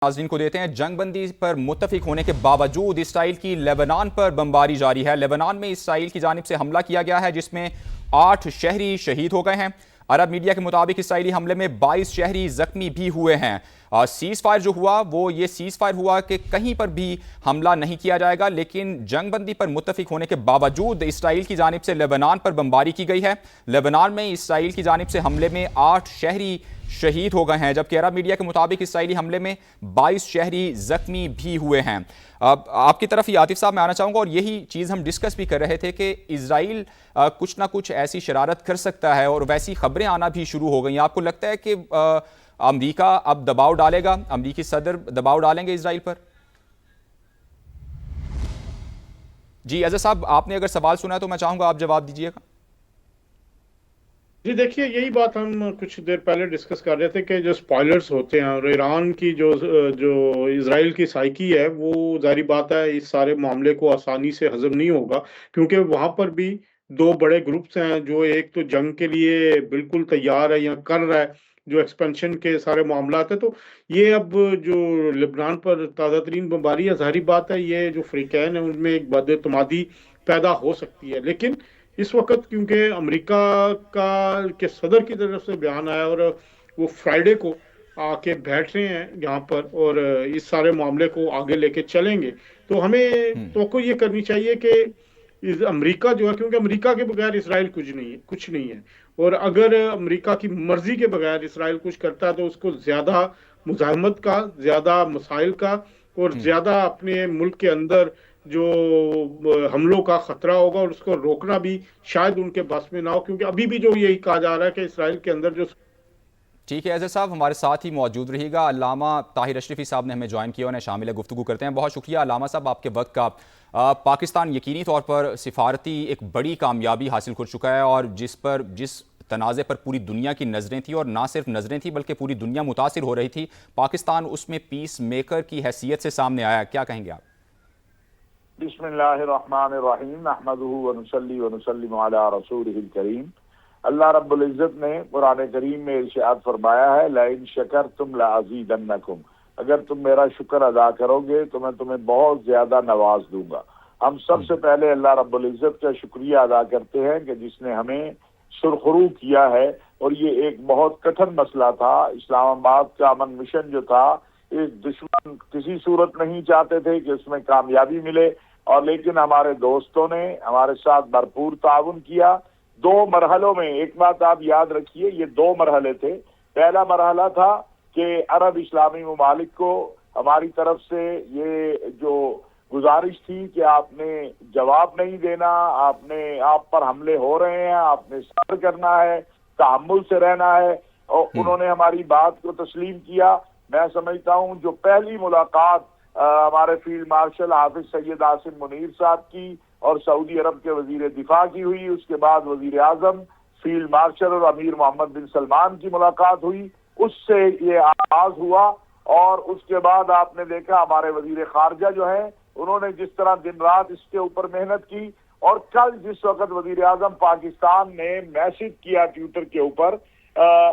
ناظرین کو دیتے ہیں جنگ بندی پر متفق ہونے کے باوجود اسرائیل کی لیبنان پر بمباری جاری ہے۔ لیبنان میں اسرائیل کی جانب سے حملہ کیا گیا ہے جس میں 8 شہری شہید ہو گئے ہیں۔ عرب میڈیا کے مطابق اسرائیلی حملے میں 22 شہری زخمی بھی ہوئے ہیں۔ سیز فائر جو ہوا وہ یہ سیز فائر ہوا کہ کہیں پر بھی حملہ نہیں کیا جائے گا، لیکن جنگ بندی پر متفق ہونے کے باوجود اسرائیل کی جانب سے لیبنان پر بمباری کی گئی ہے۔ لیبنان میں اسرائیل کی جانب سے حملے میں 8 شہری شہید ہو گئے ہیں، جبکہ عرب میڈیا کے مطابق اسرائیلی حملے میں 22 شہری زخمی بھی ہوئے ہیں۔ آپ کی طرف عاطف صاحب میں آنا چاہوں گا، اور یہی چیز ہم ڈسکس بھی کر رہے تھے کہ اسرائیل کچھ نہ کچھ ایسی شرارت کر سکتا ہے اور ویسی خبریں آنا بھی شروع ہو گئی ہیں۔ آپ کو لگتا ہے کہ امریکہ اب دباؤ ڈالے گا، امریکی صدر دباؤ ڈالیں گے اسرائیل پر؟ جی اظہر صاحب، آپ نے اگر سوال سنا ہے تو میں چاہوں گا آپ جواب دیجیے گا۔ جی دیکھیے، یہی بات ہم کچھ دیر پہلے ڈسکس کر رہے تھے کہ جو سپوائلرز ہوتے ہیں اور ایران کی جو اسرائیل کی سائیکی ہے، وہ ظاہری بات ہے اس سارے معاملے کو آسانی سے ہضم نہیں ہوگا، کیونکہ وہاں پر بھی دو بڑے گروپس ہیں، جو ایک تو جنگ کے لیے بالکل تیار ہے یا کر رہا ہے، جو ایکسپینشن کے سارے معاملات ہیں۔ تو یہ اب جو لبنان پر تازہ ترین بمباری ہے، ظاہری بات ہے یہ جو فریقین ہیں ان میں ایک بد اعتمادی پیدا ہو سکتی ہے، لیکن اس وقت کیونکہ امریکہ کے صدر کی طرف سے بیان آیا اور وہ فرائیڈے کو آ کے بیٹھ رہے ہیں یہاں پر اور اس سارے معاملے کو آگے لے کے چلیں گے، تو ہمیں توقع یہ کرنی چاہیے کہ امریکہ جو ہے، کیونکہ امریکہ کے بغیر اسرائیل کچھ نہیں ہے، اور اگر امریکہ کی مرضی کے بغیر اسرائیل کچھ کرتا ہے تو اس کو زیادہ مزاحمت کا، زیادہ مسائل کا اور زیادہ اپنے ملک کے اندر جو حملوں کا خطرہ ہوگا، اور اس کو روکنا بھی شاید ان کے بس میں نہ ہو، کیونکہ ابھی بھی جو یہی کہا جا رہا ہے کہ اسرائیل کے اندر جو ٹھیک ہے اظہر صاحب، ہمارے ساتھ ہی موجود رہیے گا۔ علامہ طاہر اشرفی صاحب نے ہمیں جوائن کیا، انہیں شامل گفتگو کرتے ہیں۔ بہت شکریہ علامہ صاحب آپ کے وقت کا۔ پاکستان یقینی طور پر سفارتی ایک بڑی کامیابی حاصل کر چکا ہے، اور جس تنازع پر پوری دنیا کی نظریں تھیں، اور نہ صرف نظریں تھیں بلکہ پوری دنیا متاثر ہو رہی تھی، پاکستان اس میں پیس میکر کی حیثیت سے سامنے آیا۔ کیا کہیں گے آپ؟ بسم اللہ الرحمن الرحیم، نحمدہ ونصلی ونسلم علی رسولہ الکریم۔ اللہ رب العزت نے قرآن کریم میں ارشاد فرمایا ہے، لئن شکرتم لازیدنکم، اگر تم میرا شکر ادا کرو گے تو میں تمہیں بہت زیادہ نواز دوں گا۔ ہم سب سے پہلے اللہ رب العزت کا شکریہ ادا کرتے ہیں کہ جس نے ہمیں سرخرو کیا ہے، اور یہ ایک بہت کٹھن مسئلہ تھا۔ اسلام آباد کا امن مشن جو تھا، ایک دشمن کسی صورت نہیں چاہتے تھے کہ اس میں کامیابی ملے، اور لیکن ہمارے دوستوں نے ہمارے ساتھ بھرپور تعاون کیا۔ 2 مرحلوں میں، ایک بات آپ یاد رکھیے، یہ 2 مرحلے تھے۔ پہلا مرحلہ تھا کہ عرب اسلامی ممالک کو ہماری طرف سے یہ جو گزارش تھی کہ آپ نے جواب نہیں دینا، آپ پر حملے ہو رہے ہیں، آپ نے صبر کرنا ہے، تحمل سے رہنا ہے، اور انہوں نے ہماری بات کو تسلیم کیا۔ میں سمجھتا ہوں جو پہلی ملاقات ہمارے فیلڈ مارشل حافظ سید عاصم منیر صاحب کی اور سعودی عرب کے وزیر دفاع کی ہوئی، اس کے بعد وزیر اعظم، فیلڈ مارشل اور امیر محمد بن سلمان کی ملاقات ہوئی، اس سے یہ آغاز ہوا۔ اور اس کے بعد آپ نے دیکھا ہمارے وزیر خارجہ جو ہیں، انہوں نے جس طرح دن رات اس کے اوپر محنت کی، اور کل جس وقت وزیر اعظم پاکستان نے میسج کیا ٹویٹر کے اوپر،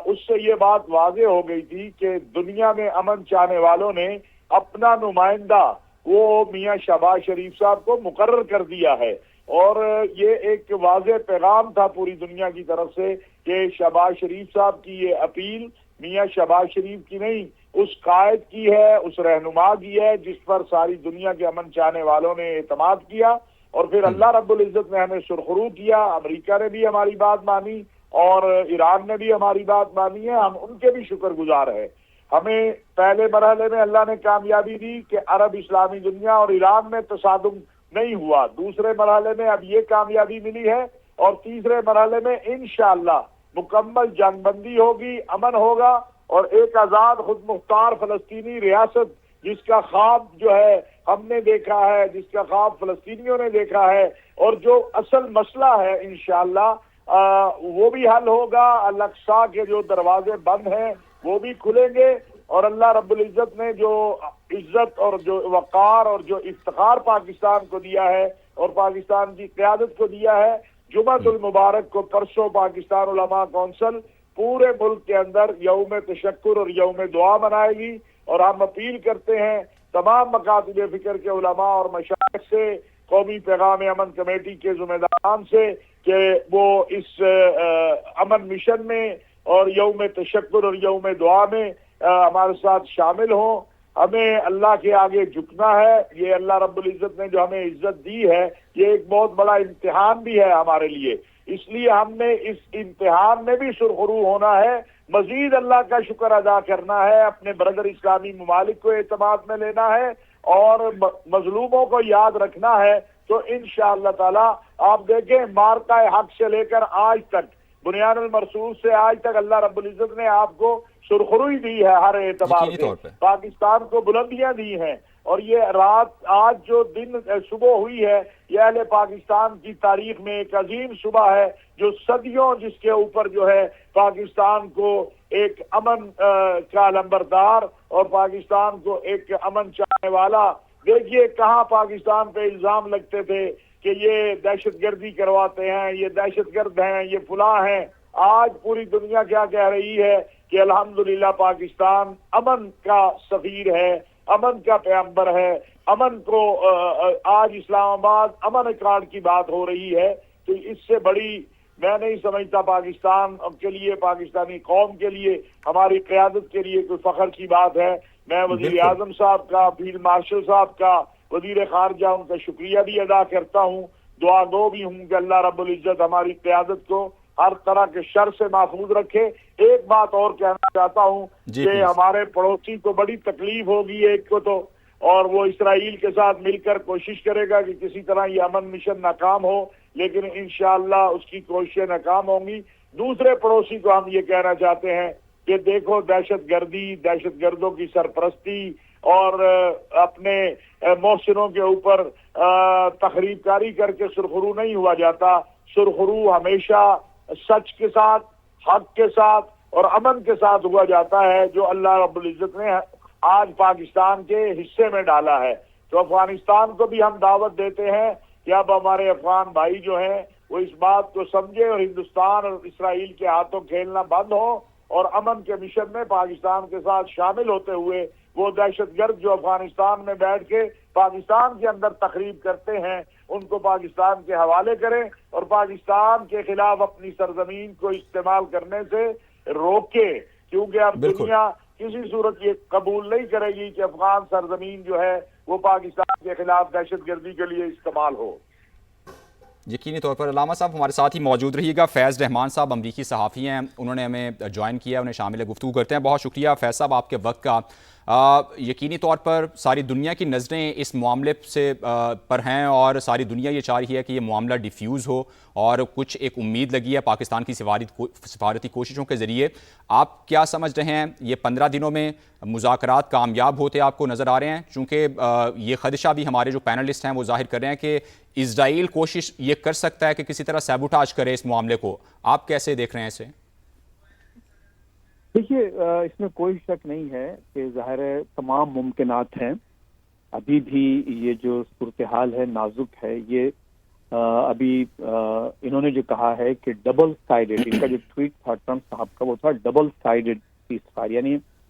اس سے یہ بات واضح ہو گئی تھی کہ دنیا میں امن چاہنے والوں نے اپنا نمائندہ وہ میاں شہباز شریف صاحب کو مقرر کر دیا ہے، اور یہ ایک واضح پیغام تھا پوری دنیا کی طرف سے کہ شہباز شریف صاحب کی یہ اپیل میاں شہباز شریف کی نہیں، اس قائد کی ہے، اس رہنما کی ہے جس پر ساری دنیا کے امن چاہنے والوں نے اعتماد کیا۔ اور پھر اللہ رب العزت نے ہمیں سرخرو کیا، امریکہ نے بھی ہماری بات مانی اور ایران نے بھی ہماری بات مانی ہے، ہم ان کے بھی شکر گزار ہیں۔ ہمیں پہلے مرحلے میں اللہ نے کامیابی دی کہ عرب اسلامی دنیا اور ایران میں تصادم نہیں ہوا، دوسرے مرحلے میں اب یہ کامیابی ملی ہے، اور تیسرے مرحلے میں انشاءاللہ مکمل جنگ بندی ہوگی، امن ہوگا، اور ایک آزاد خود مختار فلسطینی ریاست جس کا خواب جو ہے ہم نے دیکھا ہے، جس کا خواب فلسطینیوں نے دیکھا ہے، اور جو اصل مسئلہ ہے انشاءاللہ وہ بھی حل ہوگا۔ الاقصی کے جو دروازے بند ہیں وہ بھی کھلیں گے، اور اللہ رب العزت نے جو عزت اور جو وقار اور جو افتخار پاکستان کو دیا ہے اور پاکستان کی قیادت کو دیا ہے، جمعۃ المبارک کو پرسوں پاکستان علماء کونسل پورے ملک کے اندر یوم تشکر اور یوم دعا منائے گی، اور ہم اپیل کرتے ہیں تمام مکاتب فکر کے علماء اور مشائخ سے، قومی پیغام امن کمیٹی کے ذمہ داران سے، کہ وہ اس امن مشن میں اور یوم تشکر اور یوم دعا میں ہمارے ساتھ شامل ہوں۔ ہمیں اللہ کے آگے جھکنا ہے، یہ اللہ رب العزت نے جو ہمیں عزت دی ہے یہ ایک بہت بڑا امتحان بھی ہے ہمارے لیے، اس لیے ہم نے اس امتحان میں بھی سرخرو ہونا ہے، مزید اللہ کا شکر ادا کرنا ہے، اپنے برادر اسلامی ممالک کو اعتماد میں لینا ہے اور مظلوموں کو یاد رکھنا ہے۔ تو انشاءاللہ تعالی آپ دیکھیں مارکہ حق سے لے کر آج تک، بنیان المرصوص سے آج تک اللہ رب العزت نے آپ کو سرخروئی دی ہے ہر اعتبار سے، پاکستان کو بلندیاں دی ہیں، اور یہ رات آج جو دن صبح ہوئی ہے یہ اہل پاکستان کی تاریخ میں ایک عظیم صبح ہے، جو صدیوں جس کے اوپر جو ہے پاکستان کو ایک امن کا لمبردار اور پاکستان کو ایک امن چاہنے والا، دیکھیے کہاں پاکستان پہ الزام لگتے تھے کہ یہ دہشت گردی کرواتے ہیں، یہ دہشت گرد ہیں، یہ فلاں ہیں، آج پوری دنیا کیا کہہ رہی ہے کہ الحمدللہ پاکستان امن کا سفیر ہے، امن کا پیغمبر ہے، امن کو آج اسلام آباد امن کارڈ کی بات ہو رہی ہے، تو اس سے بڑی میں نہیں سمجھتا پاکستان کے لیے، پاکستانی قوم کے لیے، ہماری قیادت کے لیے کوئی فخر کی بات ہے۔ میں وزیر اعظم صاحب کا، فیلڈ مارشل صاحب کا، وزیر خارجہ ان کا شکریہ بھی ادا کرتا ہوں، دعا گو بھی ہوں کہ اللہ رب العزت ہماری قیادت کو ہر طرح کے شر سے محفوظ رکھے۔ ایک بات اور کہنا چاہتا ہوں کہ ہمارے پڑوسی کو بڑی تکلیف ہوگی ایک کو تو، اور وہ اسرائیل کے ساتھ مل کر کوشش کرے گا کہ کسی طرح یہ امن مشن ناکام ہو، لیکن انشاءاللہ اس کی کوششیں ناکام ہوں گی۔ دوسرے پڑوسی کو ہم یہ کہنا چاہتے ہیں کہ دیکھو دہشت گردی، دہشت گردوں کی سرپرستی اور اپنے محسنوں کے اوپر تخریب کاری کر کے سرخرو نہیں ہوا جاتا، سرخرو ہمیشہ سچ کے ساتھ، حق کے ساتھ اور امن کے ساتھ ہوا جاتا ہے، جو اللہ رب العزت نے آج پاکستان کے حصے میں ڈالا ہے۔ تو افغانستان کو بھی ہم دعوت دیتے ہیں کہ اب ہمارے افغان بھائی جو ہیں وہ اس بات کو سمجھے اور ہندوستان اور اسرائیل کے ہاتھوں کھیلنا بند ہو، اور امن کے مشن میں پاکستان کے ساتھ شامل ہوتے ہوئے وہ دہشت گرد جو افغانستان میں بیٹھ کے پاکستان کے اندر تخریب کرتے ہیں ان کو پاکستان کے حوالے کریں، اور پاکستان کے خلاف اپنی سرزمین کو استعمال کرنے سے روکے، کیونکہ اب دنیا کسی صورت یہ قبول نہیں کرے گی کہ افغان سرزمین جو ہے وہ پاکستان کے خلاف دہشت گردی کے لیے استعمال ہو۔ یقینی طور پر علامہ صاحب ہمارے ساتھ ہی موجود رہیے گا۔ فیض رحمان صاحب امریکی صحافی ہیں، انہوں نے ہمیں جوائن کیا، انہیں شامل گفتگو کرتے ہیں۔ بہت شکریہ فیض صاحب آپ کے وقت کا۔ یقینی طور پر ساری دنیا کی نظریں اس معاملے سے پر ہیں، اور ساری دنیا یہ چاہ رہی ہے کہ یہ معاملہ ڈیفیوز ہو، اور کچھ ایک امید لگی ہے پاکستان کی سفارتی کوششوں کے ذریعے۔ آپ کیا سمجھ رہے ہیں یہ 15 دنوں میں مذاکرات کامیاب ہوتے آپ کو نظر آ رہے ہیں؟ چونکہ یہ خدشہ بھی ہمارے جو پینلسٹ ہیں وہ ظاہر کر رہے ہیں کہ اسرائیل کوشش یہ کر سکتا ہے کہ کسی طرح سیبوٹاج کرے اس معاملے کو۔ آپ کیسے دیکھ رہے ہیں اسے؟ دیکھیے اس میں کوئی شک نہیں ہے کہ ظاہر ہے تمام ممکنات ہیں، ابھی بھی یہ جو صورتحال ہے نازک ہے، یہ ابھی انہوں نے جو کہا ہے کہ ڈبل سائیڈڈ، ان کا جو ٹویٹ تھا ٹرمپ صاحب کا وہ تھا ڈبل سائیڈڈ سیز فائر، یعنی